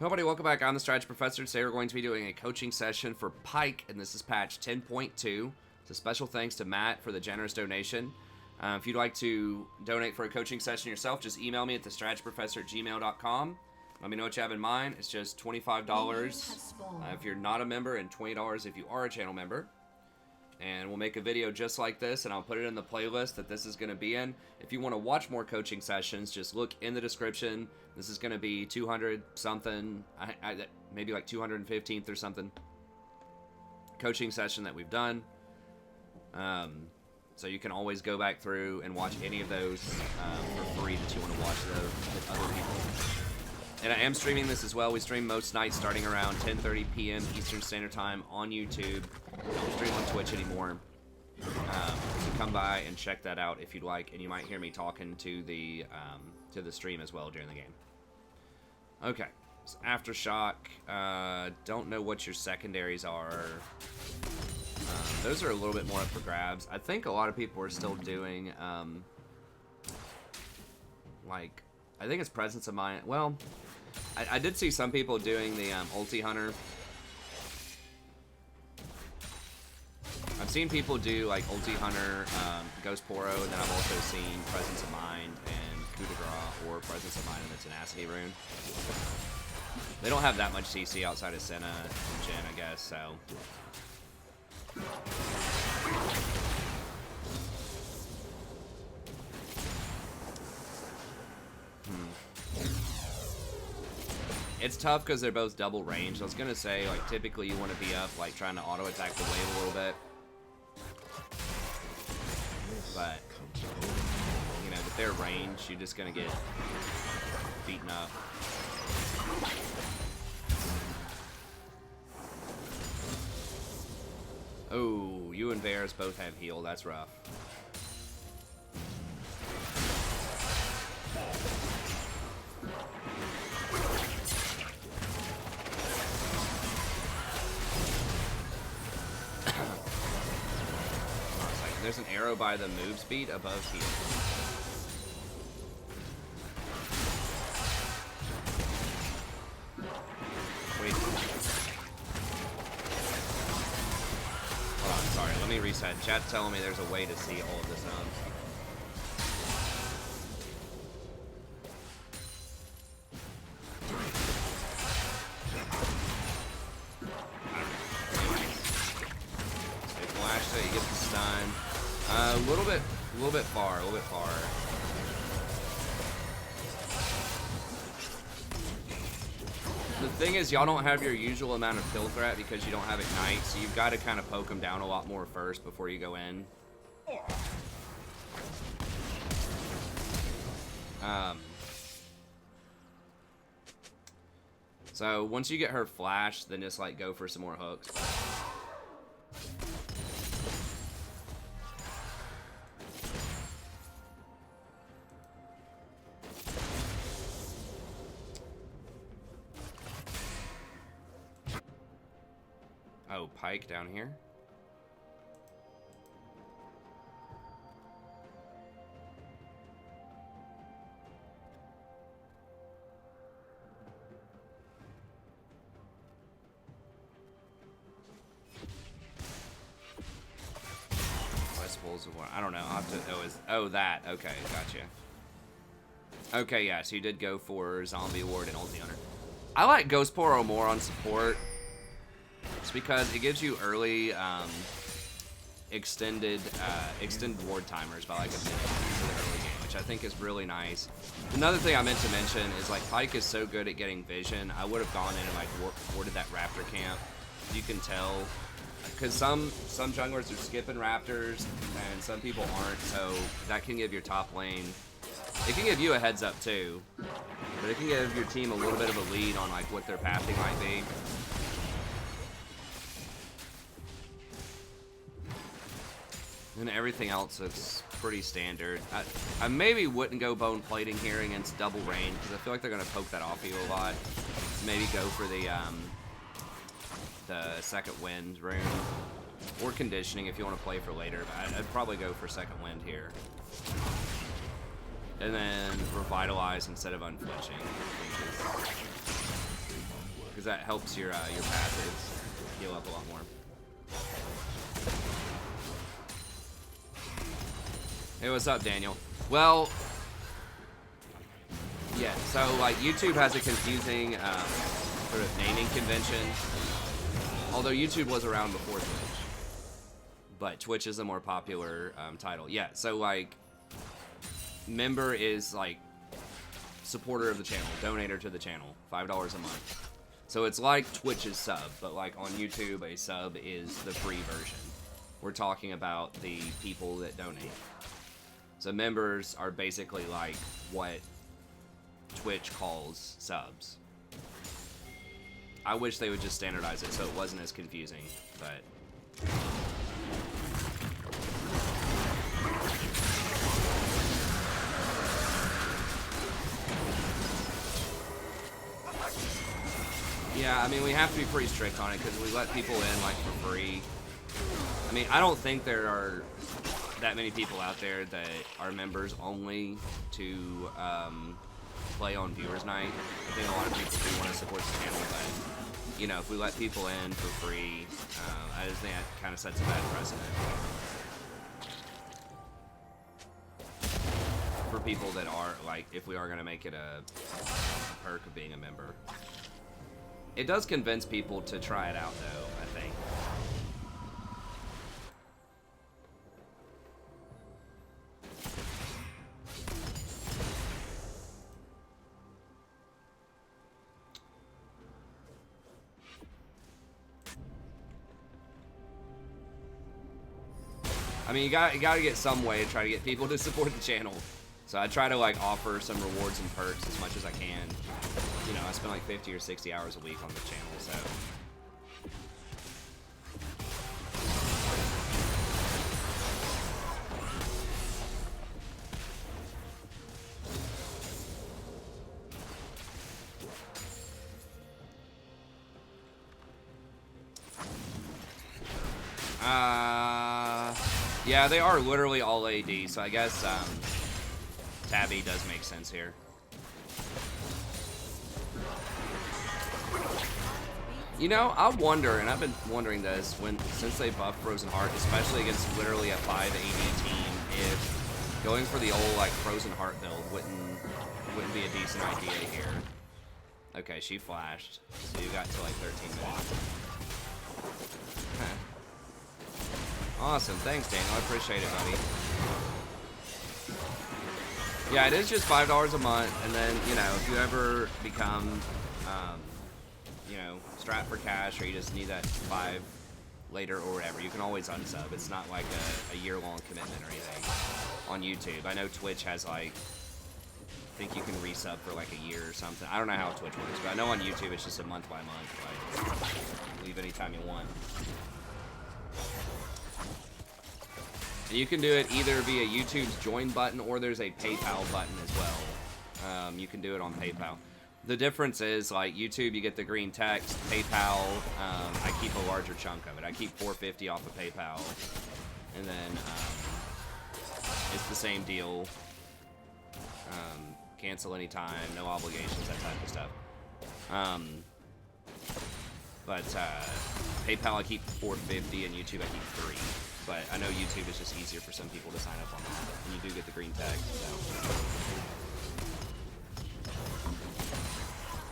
Everybody, welcome back. I'm the Strategy Professor. Today we're going to be doing a coaching session for Pyke, and this is patch 10.2. It's a special thanks to Matt for the generous donation. If you'd like to donate for a coaching session yourself, just email me at thestrategyprofessor@gmail.com. Let me know what you have in mind. It's just $25 if you're not a member, and $20 if you are a channel member. And we'll make a video just like this, and I'll put it in the playlist that this is going to be in. If you want to watch more coaching sessions, just look in the description. This is going to be 200 something, maybe like 215th or something coaching session that we've done. So you can always go back through and watch any of those for free that you want to watch those with other people. And I am streaming this as well. We stream most nights starting around 10:30 p.m. Eastern Standard Time on YouTube. We don't stream on Twitch anymore. So come by and check that out if you'd like, and you might hear me talking to the stream as well during the game. Okay, so Aftershock. Don't know what your secondaries are. Those are a little bit more up for grabs. I think a lot of people are still doing I think it's Presence of Mind. Well, I did see some people doing the Ulti Hunter. I've seen people do like Ulti Hunter, Ghost Poro, and then I've also seen Presence of Mind and Coup de Grace or Presence of Mind and the Tenacity rune. They don't have that much CC outside of Senna and Jhin, I guess, so. It's tough because they're both double range. I was gonna say, like, typically you want to be up, like, trying to auto attack the wave a little bit. But, you know, with their range, you're just gonna get beaten up. Oh, you and Varus both have heal. That's rough. There's an arrow by the move speed above heal. Wait. Hold on, sorry. Let me reset. Chat's telling me there's a way to see all of this now. They flashed it, you get the stun. A little bit far. The thing is, y'all don't have your usual amount of kill threat because you don't have Ignite, so you've got to kind of poke them down a lot more first before you go in. So once you get her flashed, then just like go for some more hooks. Oh, Pyke down here. Westfall's of what? I don't know. I'll have to, oh, that. Okay, gotcha. Okay, yeah, so you did go for Zombie Ward and Ulti Hunter. I like Ghost Poro more on support. It's because it gives you early extended ward timers by like a minute for the early game, which I think is really nice. Another thing I meant to mention is like Pyke is so good at getting vision. I would have gone in and like warded that raptor camp. You can tell because some junglers are skipping raptors and some people aren't, so that can give your top lane. It can give you a heads up too, but it can give your team a little bit of a lead on like what their pathing might be. And everything else is pretty standard. I maybe wouldn't go bone plating here against double range because I feel like they're gonna poke that off you a lot. Maybe go for the second wind rune or conditioning if you want to play for later. But I'd probably go for second wind here. And then revitalize instead of unflinching. because that helps your passives heal up a lot more. Hey, what's up, Daniel? Well, yeah, so like YouTube has a confusing sort of naming convention. Although YouTube was around before Twitch, but Twitch is a more popular title. Yeah, so like member is like supporter of the channel, donator to the channel, $5 a month. So it's like Twitch's sub, but like on YouTube, a sub is the free version. We're talking about the people that donate. So members are basically like what Twitch calls subs. I wish they would just standardize it so it wasn't as confusing, but... Yeah, I mean, we have to be pretty strict on it because we let people in, like, for free. I mean, I don't think there are that many people out there that are members only to play on Viewers Night. I think a lot of people do want to support the channel, but, you know, if we let people in for free, I just think that kind of sets a bad precedent for people that are, like, if we are going to make it a perk of being a member. It does convince people to try it out, though, I think. I mean, you gotta get some way to try to get people to support the channel. So I try to like offer some rewards and perks as much as I can. You know, I spend like 50 or 60 hours a week on the channel, so. Yeah, they are literally all AD, so I guess Tabby does make sense here. You know, I wonder, and I've been wondering this since they buffed Frozen Heart, especially against literally a 5 AD team, if going for the old like Frozen Heart build wouldn't be a decent idea here. Okay, she flashed, so you got to like 13 minutes. Huh. Awesome, thanks Daniel, I appreciate it, buddy. Yeah, it is just $5 a month, and then, you know, if you ever become, you know, strapped for cash, or you just need that 5 later or whatever, you can always unsub. It's not like a year-long commitment or anything on YouTube. I know Twitch has, like, I think you can resub for like a year or something. I don't know how Twitch works, but I know on YouTube it's just a month by month, like, leave anytime you want. And you can do it either via YouTube's join button, or there's a PayPal button as well. You can do it on PayPal. The difference is, like, YouTube, you get the green text. PayPal, I keep a larger chunk of it. I keep $4.50 off of PayPal. And then, it's the same deal. Cancel anytime, no obligations, that type of stuff. PayPal, I keep $4.50, and YouTube, I keep $3. But I know YouTube is just easier for some people to sign up on that. And you do get the green tag, so.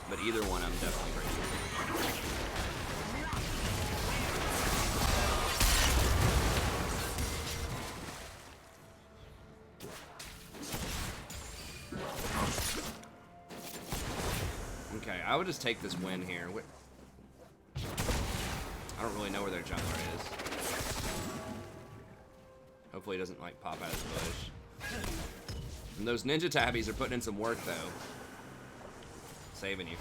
But either one, I'm definitely grateful. Okay, I would just take this win here. I don't really know where their jungler is. Hopefully he doesn't, like, pop out of the bush. And those ninja tabbies are putting in some work, though. Saving you.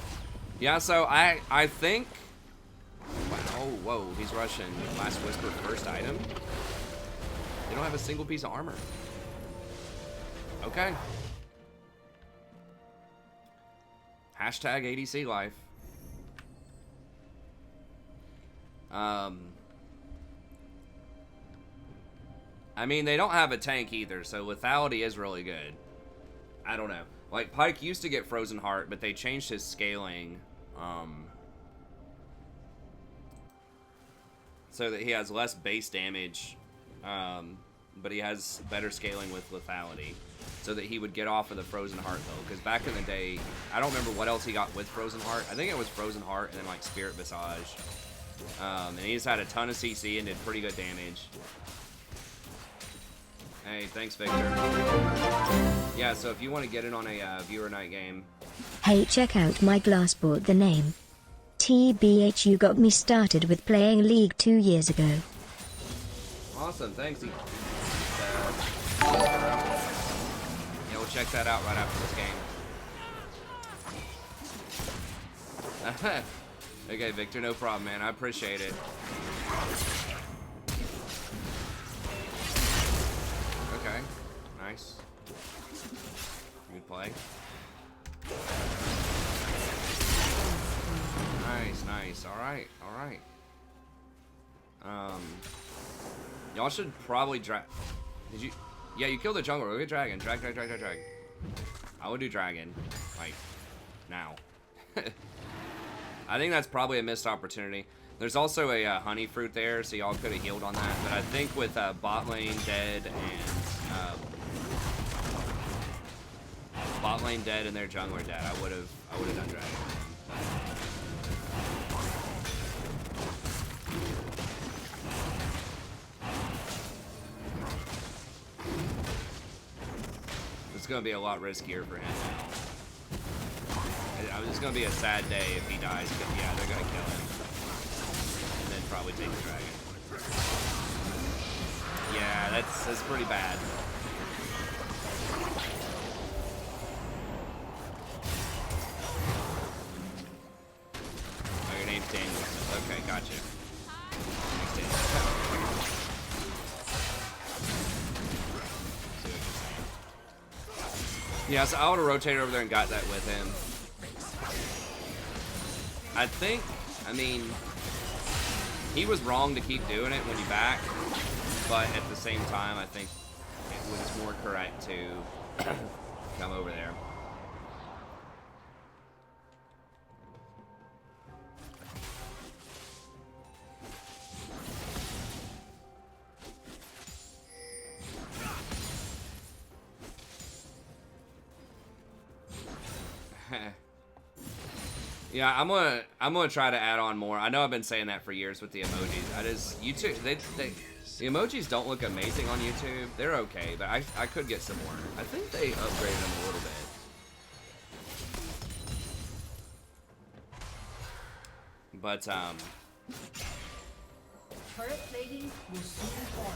Yeah, so I think... Wow, oh, whoa, he's rushing Last Whisper first item. They don't have a single piece of armor. Okay. Hashtag ADC life. I mean, they don't have a tank either, so lethality is really good. I don't know. Like, Pyke used to get Frozen Heart, but they changed his scaling so that he has less base damage, but he has better scaling with lethality, so that he would get off of the Frozen Heart though. Because back in the day, I don't remember what else he got with Frozen Heart. I think it was Frozen Heart and then like Spirit Visage, and he just had a ton of CC and did pretty good damage. Hey, thanks, Victor. Yeah, so if you want to get in on a viewer night game. Hey, check out my glass board. The name. TBH, you got me started with playing League 2 years ago. Awesome, thanks. Yeah, we'll check that out right after this game. Okay, Victor, no problem, man. I appreciate it. Okay, nice. Good play. Nice, nice. Alright, alright. Y'all should probably drag. Did you? Yeah, you killed the jungler. Go get dragon. Drag. I would do dragon. Like, now. I think that's probably a missed opportunity. There's also a honey fruit there, so y'all could have healed on that. But I think with bot lane dead and their jungler dead, I would have done dragon. It's gonna be a lot riskier for him now. It's gonna be a sad day if he dies. But yeah, they're gonna kill him, and then probably take the dragon. Yeah, that's pretty bad. Oh, your name's Daniel. Okay, gotcha. Thanks, Daniel. Yeah, so I would have rotated over there and got that with him. I mean, he was wrong to keep doing it when you back, but at the same time, I think it was more correct to come over there. Yeah, I'm gonna try to add on more. I know I've been saying that for years with the emojis. YouTube, the emojis don't look amazing on YouTube. They're okay, but I could get some more. I think they upgraded them a little bit. But turret plating will soon fall.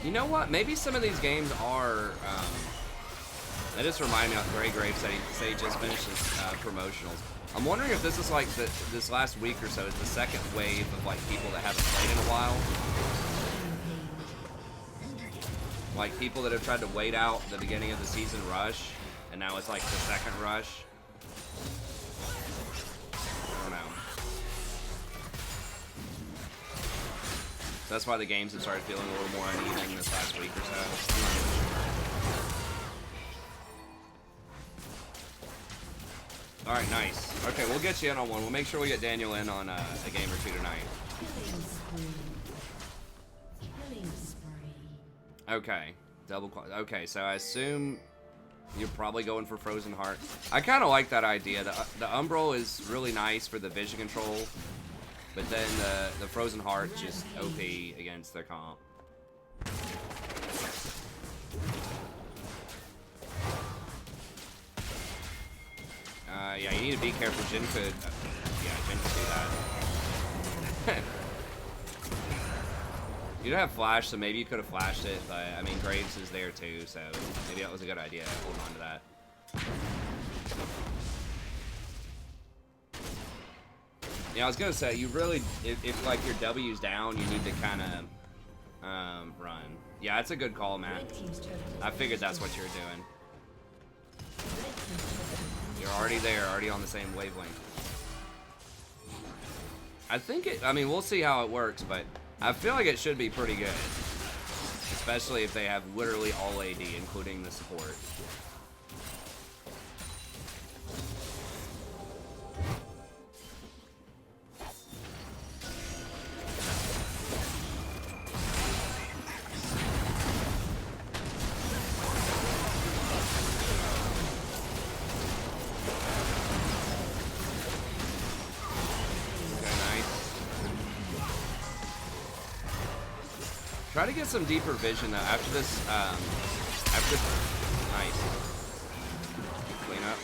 You know what? Maybe some of these games are. That just reminded me of Gray Graves said he just finished his promotionals. I'm wondering if this is like this last week or so is the second wave of like people that haven't played in a while. Like people that have tried to wait out the beginning of the season rush, and now it's like the second rush. I don't know. That's why the games have started feeling a little more uneven this last week or so. Alright, nice. Okay, we'll get you in on one. We'll make sure we get Daniel in on a game or two tonight. Okay, okay, so I assume you're probably going for Frozen Heart. I kind of like that idea. The Umbral is really nice for the vision control. But then the Frozen Heart just OP against their comp. Yeah, you need to be careful. Jin could, yeah, Jin could do that. You don't have flash, so maybe you could have flashed it. But I mean, Graves is there too, so maybe that was a good idea. Hold on to that. Yeah, I was gonna say, you really, if like your W's down, you need to kind of run. Yeah, that's a good call, Matt. I figured that's what you were doing. You're already there, already on the same wavelength. I think it, I mean, we'll see how it works, but I feel like it should be pretty good. Especially if they have literally all AD, including the support. Try to get some deeper vision though. After this, nice. Clean up.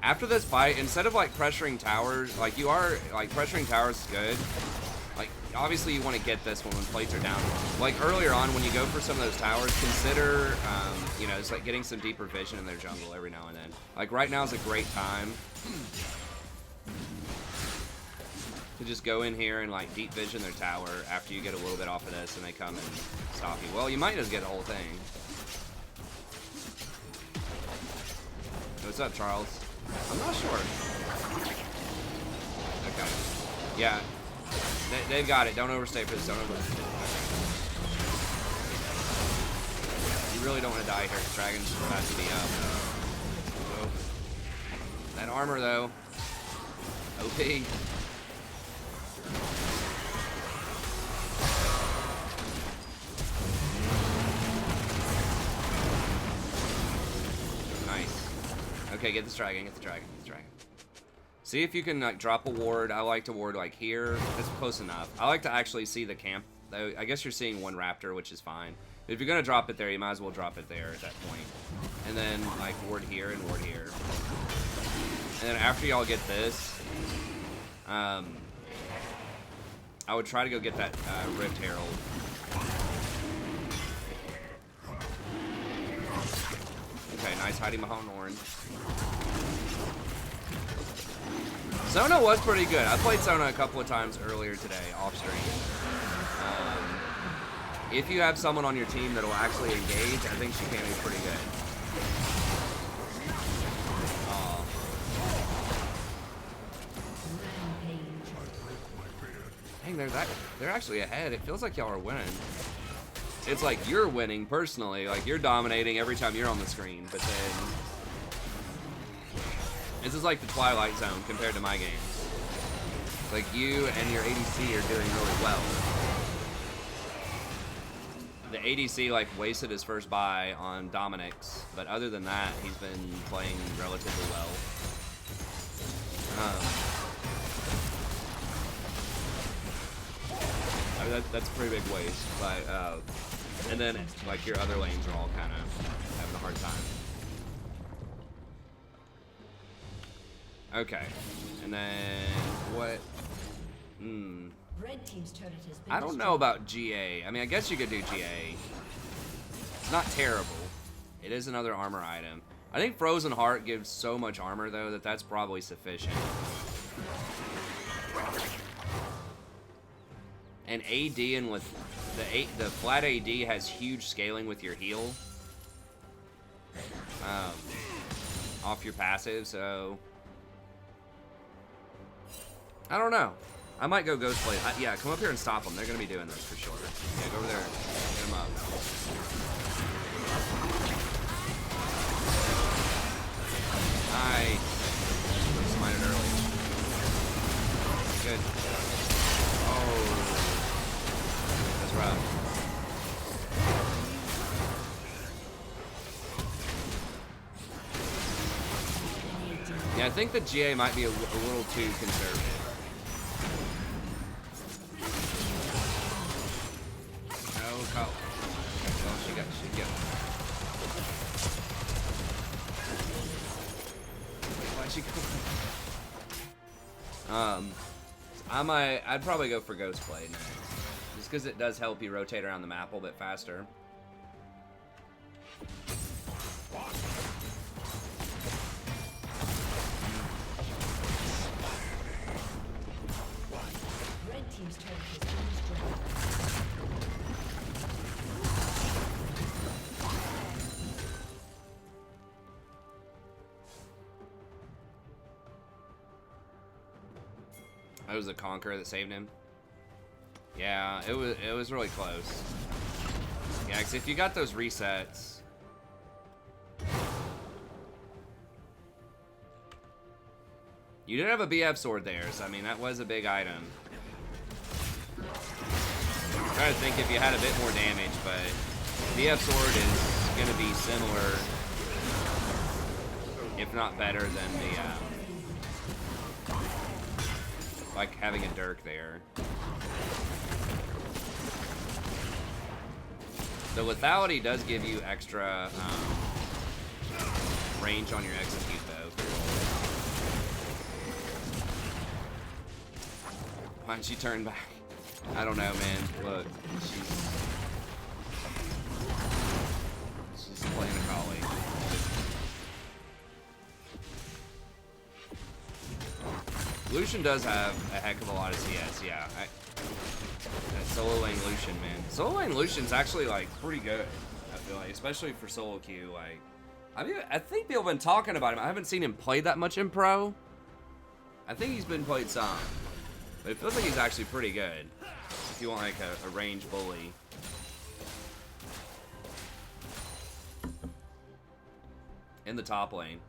After this fight, instead of like pressuring towers, like you are, like pressuring towers is good. Like obviously you want to get this one when plates are down. Like earlier on when you go for some of those towers, consider, you know, it's like getting some deeper vision in their jungle every now and then. Like right now is a great time to just go in here and like deep vision their tower after you get a little bit off of this and they come and stop you. Well, you might just get the whole thing. What's up, Charles? I'm not sure. Okay. Yeah. They've got it. Don't overstay for this. Don't overstay. You really don't want to die here. The dragon's about to be up. So, that armor, though. OP. Nice. Okay, get this dragon, get the dragon, get the dragon. See if you can like drop a ward. I like to ward like here. That's close enough. I like to actually see the camp. I guess you're seeing one raptor, which is fine. But if you're gonna drop it there, you might as well drop it there at that point. And then like ward here and ward here. And then after y'all get this, I would try to go get that Rift Herald. Okay, nice hiding behind orange. Sona was pretty good. I played Sona a couple of times earlier today, off stream. If you have someone on your team that will actually engage, I think she can be pretty good. Dang, they're actually ahead. It feels like y'all are winning. It's like you're winning personally, like you're dominating every time you're on the screen, but then this is like the Twilight Zone compared to my games. Like you and your ADC are doing really well. The ADC like wasted his first buy on Dominic's, but other than that, he's been playing relatively well. I mean, that's a pretty big waste, but and then like your other lanes are all kind of having a hard time. Okay, and then what? Red team's turret has been I don't know about GA. I mean, I guess you could do GA. It's not terrible. It is another armor item. I think Frozen Heart gives so much armor though that that's probably sufficient. And AD and with the flat AD has huge scaling with your heal off your passive, so I don't know. I might go Ghostblade. Yeah, come up here and stop them. They're gonna be doing this for sure. Yeah, go over there, get them up. Nice. Smite it early. Good. Oh. That's rough. Yeah, I think the GA might be a little too conservative. No, Kyle. Well, she got. Why'd she go? I'd probably go for Ghostblade next. Just because it does help you rotate around the map a little bit faster. Red team's turret has been destroyed. It was the Conqueror that saved him. Yeah, it was really close. Yeah, because if you got those resets... You did have a BF sword there, so I mean, that was a big item. I'm trying to think if you had a bit more damage, but BF sword is going to be similar, if not better, than the, like having a Dirk there. The lethality does give you extra range on your execute, though. Why'd she turn back? I don't know, man. Look, she's playing a collie. Lucian does have a heck of a lot of CS, yeah. That solo lane Lucian, man. Solo lane Lucian's actually like pretty good. I feel like, especially for solo queue. Like, I think people have been talking about him. I haven't seen him play that much in pro. I think he's been played some. But it feels like he's actually pretty good. If you want like a range bully. In the top lane.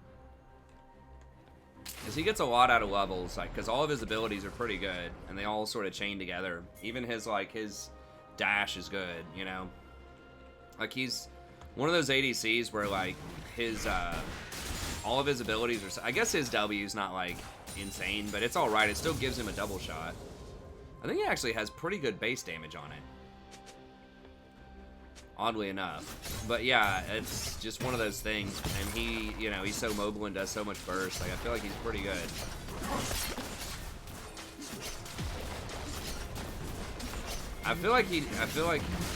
Because he gets a lot out of levels, like, because all of his abilities are pretty good. And they all sort of chain together. Even his dash is good, you know? Like, he's one of those ADCs where, like, his, all of his abilities are, I guess his W's not, like, insane, but it's alright. It still gives him a double shot. I think he actually has pretty good base damage on it. Oddly enough. But yeah, it's just one of those things. And he, you know, he's so mobile and does so much burst. Like, I feel like he's pretty good. I feel like,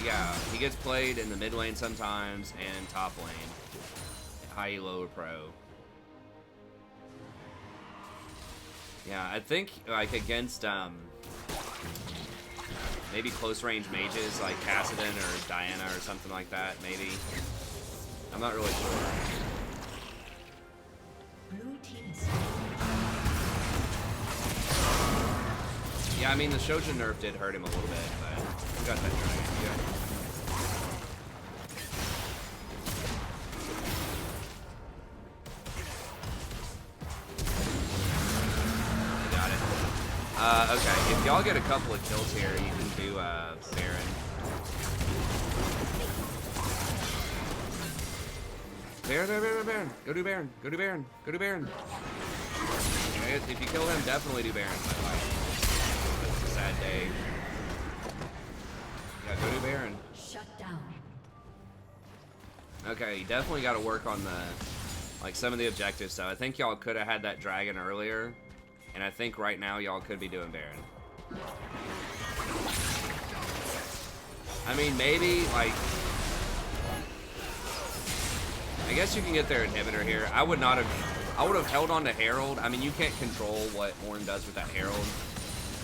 yeah, he gets played in the mid lane sometimes and top lane. High, low, pro. Yeah, I think, like, against, maybe close range mages like Kassadin or Diana or something like that, maybe. I'm not really sure. Blue team's Yeah, I mean, the Shojin nerf did hurt him a little bit, but we got that dragon. Yeah. Okay, if y'all get a couple of kills here, you can do, Baron. Baron. Go do Baron. Go do Baron. Go do Baron. If you kill him, definitely do Baron. That's a sad day. Yeah, go do Baron. shut down. Okay, you definitely got to work on some of the objectives, so I think y'all could have had that dragon earlier. And I think right now y'all could be doing Baron. I mean, maybe, like... I guess you can get their inhibitor here. I would have held on to Herald. I mean, you can't control what Ornn does with that Herald.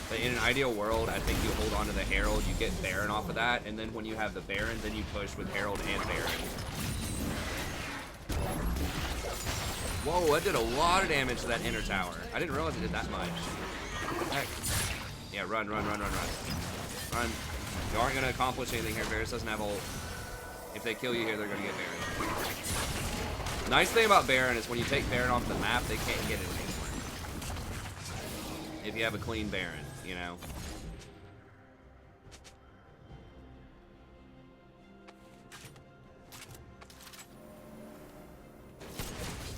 But in an ideal world, I think you hold on to the Herald, you get Baron off of that, and then when you have the Baron, then you push with Herald and Baron. Whoa, that did a lot of damage to that inner tower. I didn't realize it did that much. Heck. Yeah, run. Run. You aren't going to accomplish anything here. Varus doesn't have ult. If they kill you here, they're going to get Baron. Nice thing about Baron is when you take Baron off the map, they can't get it anymore. If you have a clean Baron, you know?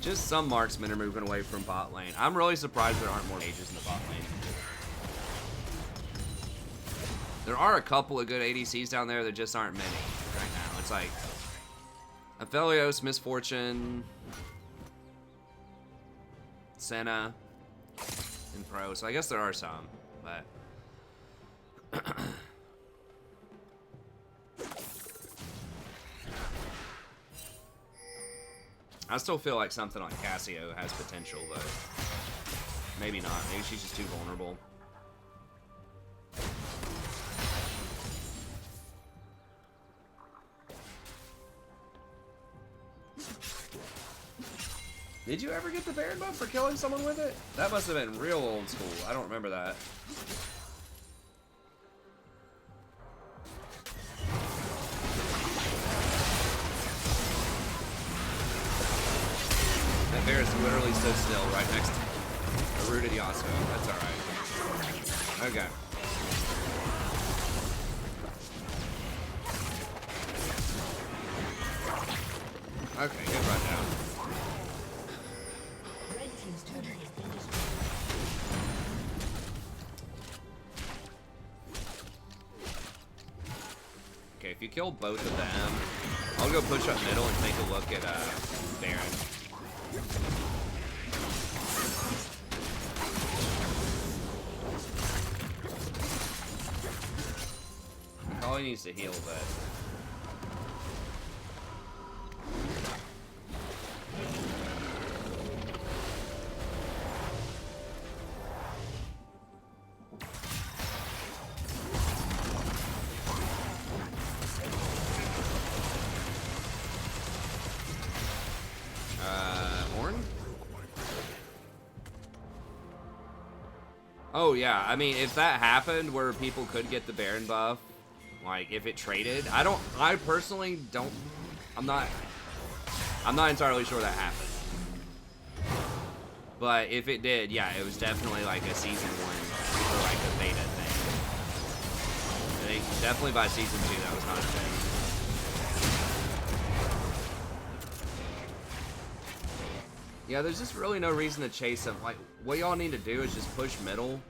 Just some marksmen are moving away from bot lane. I'm really surprised there aren't more mages in the bot lane. There are a couple of good ADCs down there, there just aren't many right now. It's like Aphelios, Misfortune, Senna, and Pro. So I guess there are some, but I still feel like something like Cassio has potential, but maybe not. Maybe she's just too vulnerable. Did you ever get the Baron buff for killing someone with it? That must have been real old school. I don't remember that. That bear is literally stood still right next to a rooted Yasuo. That's alright. Okay. Okay, good run down. Red team's turret has been destroyed. Okay, if you kill both of them, I'll go push up middle and take a look at Baron. He probably needs to heal a bit. Oh yeah, I mean, if that happened where people could get the Baron buff, like if it traded, I personally don't, I'm not entirely sure that happened. But if it did, yeah, it was definitely like a season 1 or like a beta thing. I think definitely by season 2 that was not a thing. Yeah, there's just really no reason to chase them. Like, what y'all need to do is just push middle,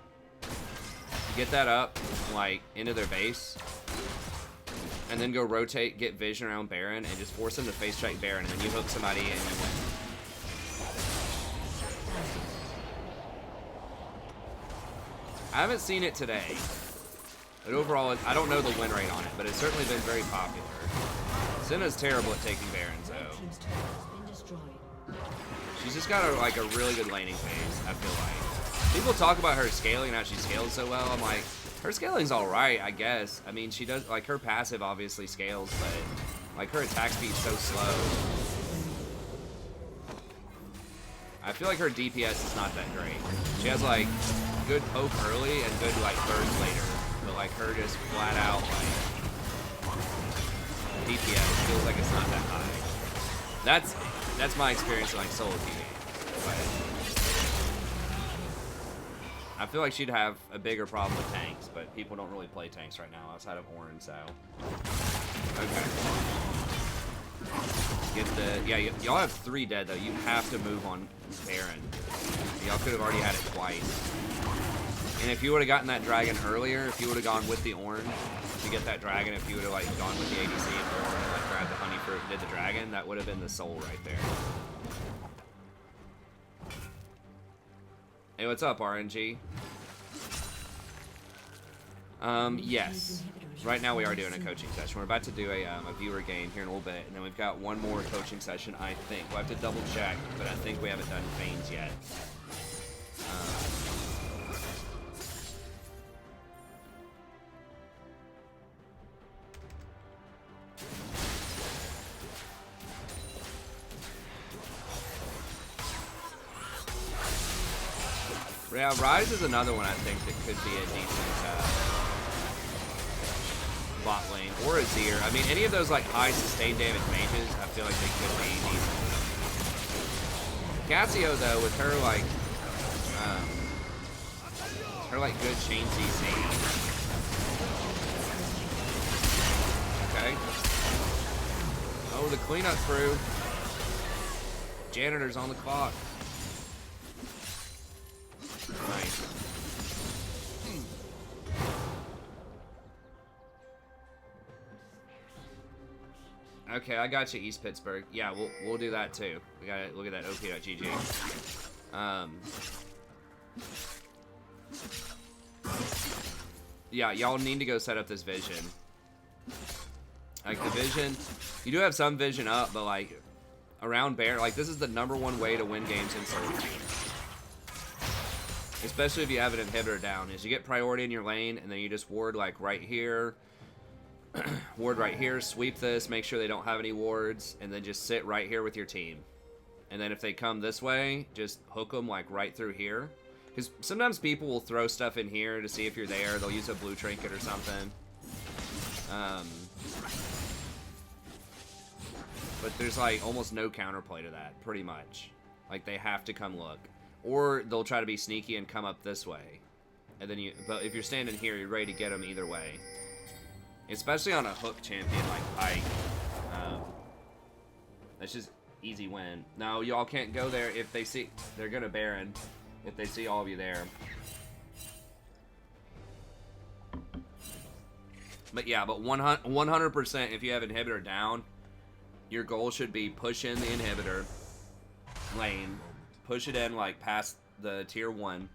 get that up, like, into their base, and then go rotate, get vision around Baron, and just force them to face check Baron, and then you hook somebody and you win. I haven't seen it today, but overall, I don't know the win rate on it, but it's certainly been very popular. Senna's terrible at taking Baron, so... Red team's turret has been destroyed. She's just got a really good laning phase, I feel like. People talk about her scaling and how she scales so well. I'm like, her scaling's alright, I guess. I mean, she does, like, her passive obviously scales, but, like, her attack speed's so slow. I feel like her DPS is not that great. She has, like, good poke early and good, like, burst later. But, like, her just flat out, like, DPS feels like it's not that high. That's my experience in, like, solo PvP. But I feel like she'd have a bigger problem with tanks, but people don't really play tanks right now outside of Ornn, so. Okay. Get the, yeah, y'all have 3 dead, though. You have to move on Baron. Y'all could have already had it twice. And if you would have gotten that dragon earlier, if you would have gone with the Ornn to get that dragon, if you would have, like, gone with the ADC and Ornn and, like, grabbed the honey fruit and did the dragon, that would have been the soul right there. Hey, what's up, RNG? Yes. Right now we are doing a coaching session. We're about to do a viewer game here in a little bit, and then we've got one more coaching session, I think. We'll have to double check, but I think we haven't done Fanes yet. Yeah, Rise is another one I think that could be a decent bot lane, or a Azir. I mean, any of those like high sustained damage mages, I feel like they could be decent. Cassio though, with her like good chain CC. Okay. Oh, the cleanup crew. Janitor's on the clock. Nice. Okay, I got you, East Pittsburgh. Yeah, we'll do that too. We gotta look at that op.gg. Yeah, y'all need to go set up this vision. Like the vision, you do have some vision up, but like around Baron, like this is the #1 way to win games in solo queue. Especially if you have an inhibitor down, is you get priority in your lane, and then you just ward like right here, ward right here, sweep this, make sure they don't have any wards, and then just sit right here with your team. And then if they come this way, just hook them like right through here. Because sometimes people will throw stuff in here to see if you're there. They'll use a blue trinket or something. But there's like almost no counterplay to that, pretty much. Like they have to come look. Or they'll try to be sneaky and come up this way. And then but if you're standing here, you're ready to get them either way. Especially on a hook champion like Pyke. That's just easy win. Now, y'all can't go there if they see... They're gonna Baron if they see all of you there. But yeah, but 100% if you have inhibitor down, your goal should be push in the inhibitor lane, push it in like past the tier 1,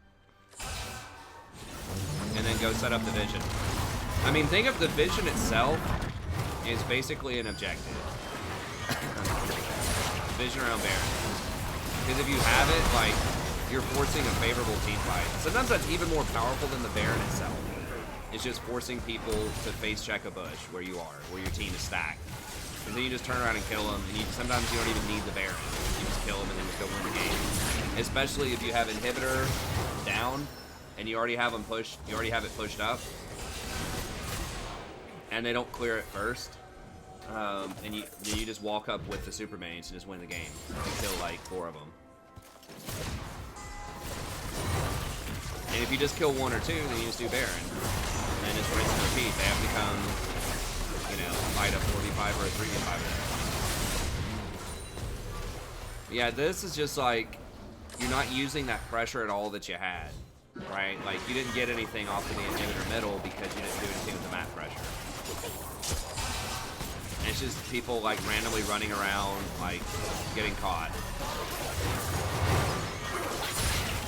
and then go set up the vision. I mean, think of the vision itself is basically an objective. Vision around Baron. Because if you have it, like, you're forcing a favorable team fight. Sometimes that's even more powerful than the Baron itself. It's just forcing people to face check a bush where you are, where your team is stacked. And then you just turn around and kill them, and sometimes you don't even need the Baron. You just kill them and then just go win the game. Especially if you have inhibitor down, and you already have them pushed, you already have it pushed up, and they don't clear it first. And you just walk up with the super mains and just win the game. You kill like 4 of them. And if you just kill 1 or 2, then you just do Baron. And then just rinse and repeat. They have to come, you know, fight a 45 or a 3v5. Yeah, this is just like, you're not using that pressure at all that you had. Right? Like, you didn't get anything off of the inhibitor middle because you didn't do anything with the map pressure. It's just people like randomly running around, like getting caught.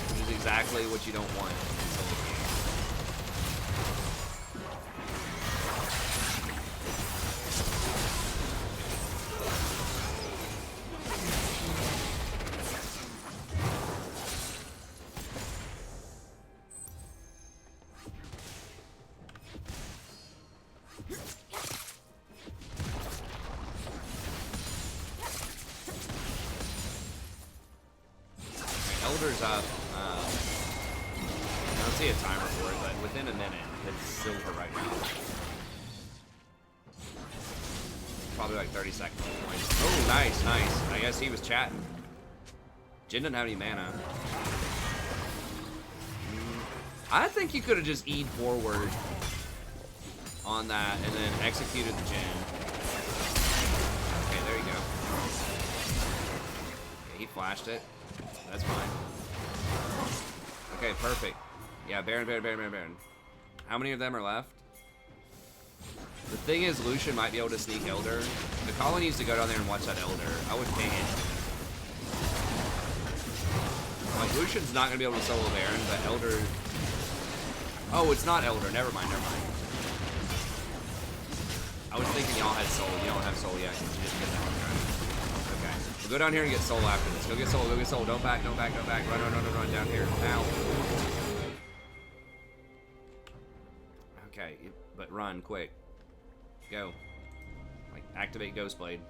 Which is exactly what you don't want in solo games. Elder's up. I don't see a timer for it, but within a minute, it's silver right now. Probably like 30 seconds. Oh, nice, nice. I guess he was chatting. Jin didn't have any mana. I think you could have just E'd forward on that and then executed the Jin. Okay, there you go. Okay, he flashed it. That's fine. Okay, perfect. Yeah, Baron, Baron, Baron, Baron, Baron. How many of them are left? The thing is, Lucian might be able to sneak Elder. The Colin needs to go down there and watch that Elder. I would ping it. Like, Lucian's not going to be able to solo Baron, but Elder... Oh, it's not Elder. Never mind, never mind. I was thinking y'all had soul. You don't have soul yet. You just get that one right. Okay. We'll go down here and get soul after this. Go get soul, go get soul. Don't back, don't back, don't back. Run, run, run, run, run down here. Now. Okay, but run quick. Go. Like, activate Ghost Blade.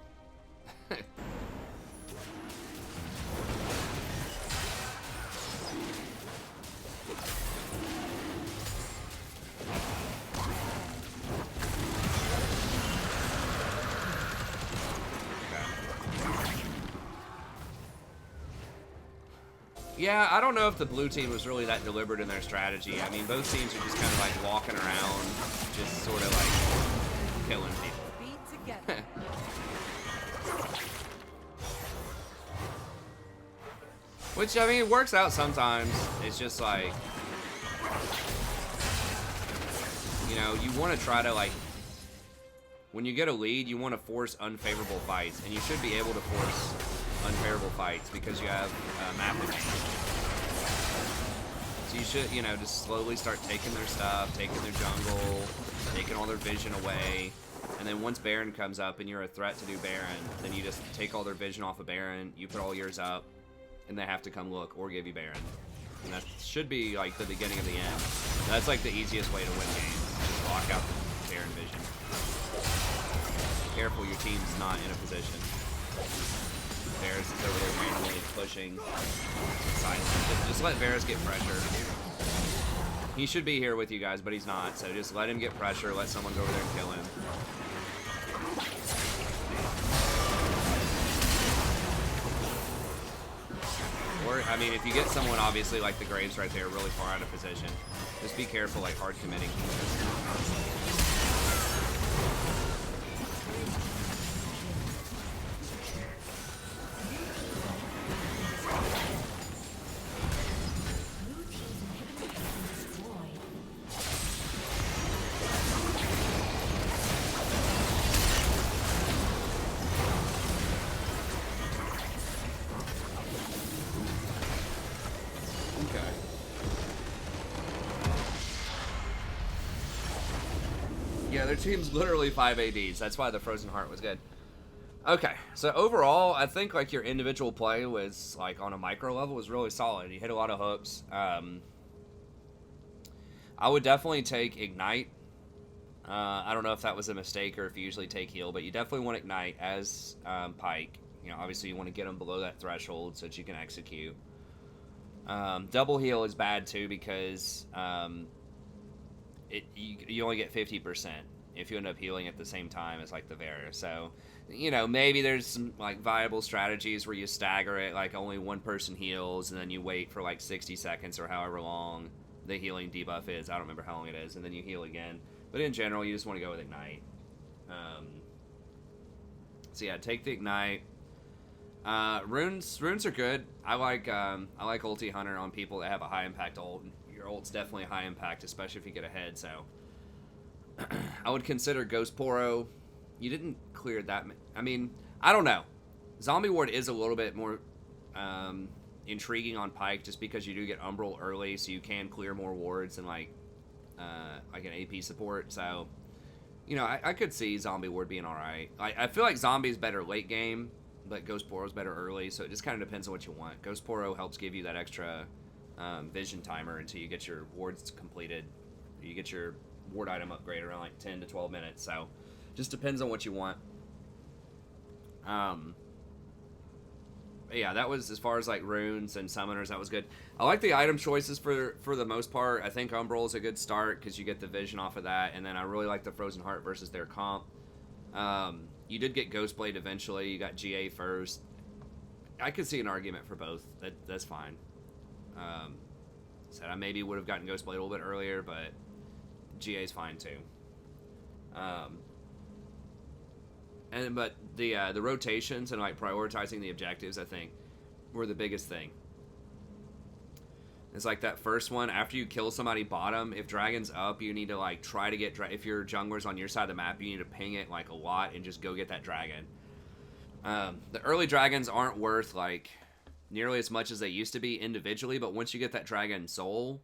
Yeah, I don't know if the blue team was really that deliberate in their strategy. I mean, both teams are just kind of like walking around, just sort of like killing people. Which, I mean, it works out sometimes. It's just like, you know, you want to try to like, when you get a lead, you want to force unfavorable fights, and you should be able to force unfavorable fights because you have map advantage. So you should, you know, just slowly start taking their stuff, taking their jungle, taking all their vision away, and then once Baron comes up and you're a threat to do Baron, then you just take all their vision off of Baron, you put all yours up, and they have to come look or give you Baron. And that should be like the beginning of the end. That's like the easiest way to win games. Just lock out the Baron vision. Careful, your team's not in a position. Bears is over there randomly pushing. Just let Varus get pressure. He should be here with you guys, but he's not. So just let him get pressure. Let someone go over there and kill him. Or, I mean, if you get someone, obviously, like the Graves right there, really far out of position, just be careful, like, hard committing. Yeah, their team's literally 5 ADs. That's why the Frozen Heart was good. Okay, so overall, I think like your individual play was like on a micro level was really solid. You hit a lot of hooks. I would definitely take Ignite. I don't know if that was a mistake or if you usually take Heal, but you definitely want Ignite as Pyke. You know, obviously you want to get them below that threshold so that you can execute. Double Heal is bad too because you only get 50% if you end up healing at the same time as like the Varus. So, you know, maybe there's some like viable strategies where you stagger it, like only one person heals and then you wait for like 60 seconds or however long the healing debuff is. I don't remember how long it is, and then you heal again. But in general, you just want to go with Ignite. So yeah, take the Ignite. Runes are good. I like Ulti Hunter on people that have a high impact ult. Your ult's definitely high impact, especially if you get ahead. So I would consider Ghost Poro. You didn't clear that. I mean, I don't know. Zombie Ward is a little bit more intriguing on Pyke just because you do get Umbral early, so you can clear more wards than like an AP support. So, you know, I could see Zombie Ward being alright. I feel like Zombie's better late game, but Ghost Poro's better early, so it just kind of depends on what you want. Ghost Poro helps give you that extra vision timer until you get your wards completed. You get your ward item upgrade around like 10 to 12 minutes, so just depends on what you want. Yeah, that was as far as like runes and summoners, that was good. I like the item choices for the most part. I think Umbral is a good start because you get the vision off of that, and then I really like the Frozen Heart versus their comp. You did get Ghostblade eventually. You got GA first. I could see an argument for both. That's fine. Said I maybe would have gotten Ghostblade a little bit earlier, but GA's fine too. But the rotations and like prioritizing the objectives, I think, were the biggest thing. It's like that first one, after you kill somebody bottom, if dragon's up, you need to like try to get if your jungler's on your side of the map, you need to ping it like a lot and just go get that dragon. The early dragons aren't worth like nearly as much as they used to be individually, but once you get that dragon soul,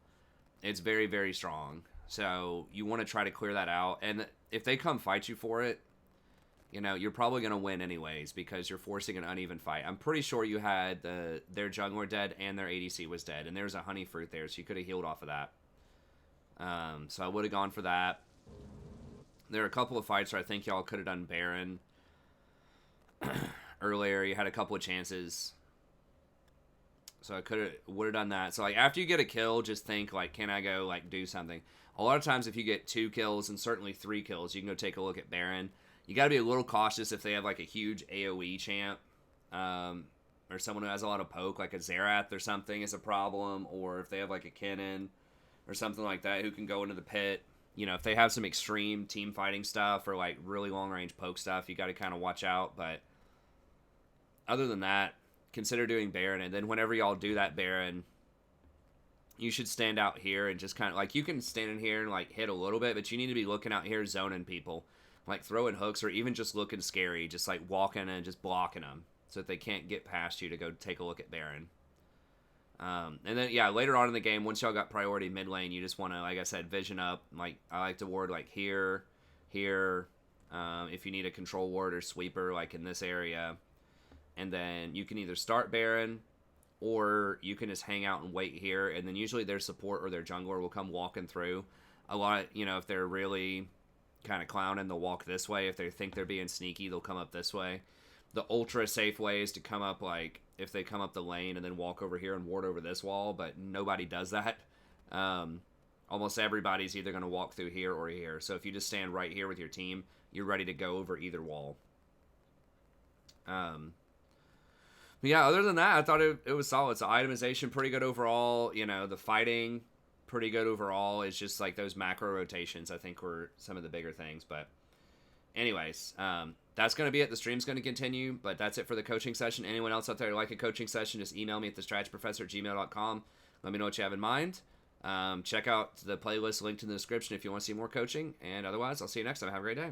it's very, very strong. So you want to try to clear that out, and if they come fight you for it, you know, you're probably going to win anyways because you're forcing an uneven fight. I'm pretty sure you had their jungler dead and their ADC was dead, and there's a honey fruit there, so you could have healed off of that. So I would have gone for that. There are a couple of fights where I think y'all could have done Baron earlier. You had a couple of chances. So I would have done that. So like after you get a kill, just think like, can I go like do something? A lot of times if you get 2 kills and certainly 3 kills, you can go take a look at Baron. You got to be a little cautious if they have like a huge AoE champ, or someone who has a lot of poke, like a Xerath or something is a problem, or if they have like a Kennen or something like that who can go into the pit. You know, if they have some extreme team fighting stuff or like really long range poke stuff, you got to kind of watch out. But other than that, consider doing Baron, and then whenever y'all do that Baron, you should stand out here and just kind of like, you can stand in here and like hit a little bit, but you need to be looking out here zoning people, like throwing hooks or even just looking scary, just like walking and just blocking them so that they can't get past you to go take a look at Baron. And then yeah, later on in the game, once y'all got priority mid lane, you just want to, like I said, vision up. Like I like to ward like here, if you need a control ward or sweeper like in this area. And then you can either start Baron, or you can just hang out and wait here, and then usually their support or their jungler will come walking through. A lot, you know, if they're really kind of clowning, they'll walk this way. If they think they're being sneaky, they'll come up this way. The ultra safe way is to come up like if they come up the lane and then walk over here and ward over this wall, but nobody does that. Almost everybody's either going to walk through here or here. So if you just stand right here with your team, you're ready to go over either wall. But yeah, other than that, I thought it was solid. So itemization, pretty good overall. You know, the fighting, pretty good overall. It's just like those macro rotations, I think, were some of the bigger things. But anyways, that's going to be it. The stream's going to continue, but that's it for the coaching session. Anyone else out there who like a coaching session, just email me at thestrategyprofessor@gmail.com. Let me know what you have in mind. Check out the playlist linked in the description if you want to see more coaching. And otherwise, I'll see you next time. Have a great day.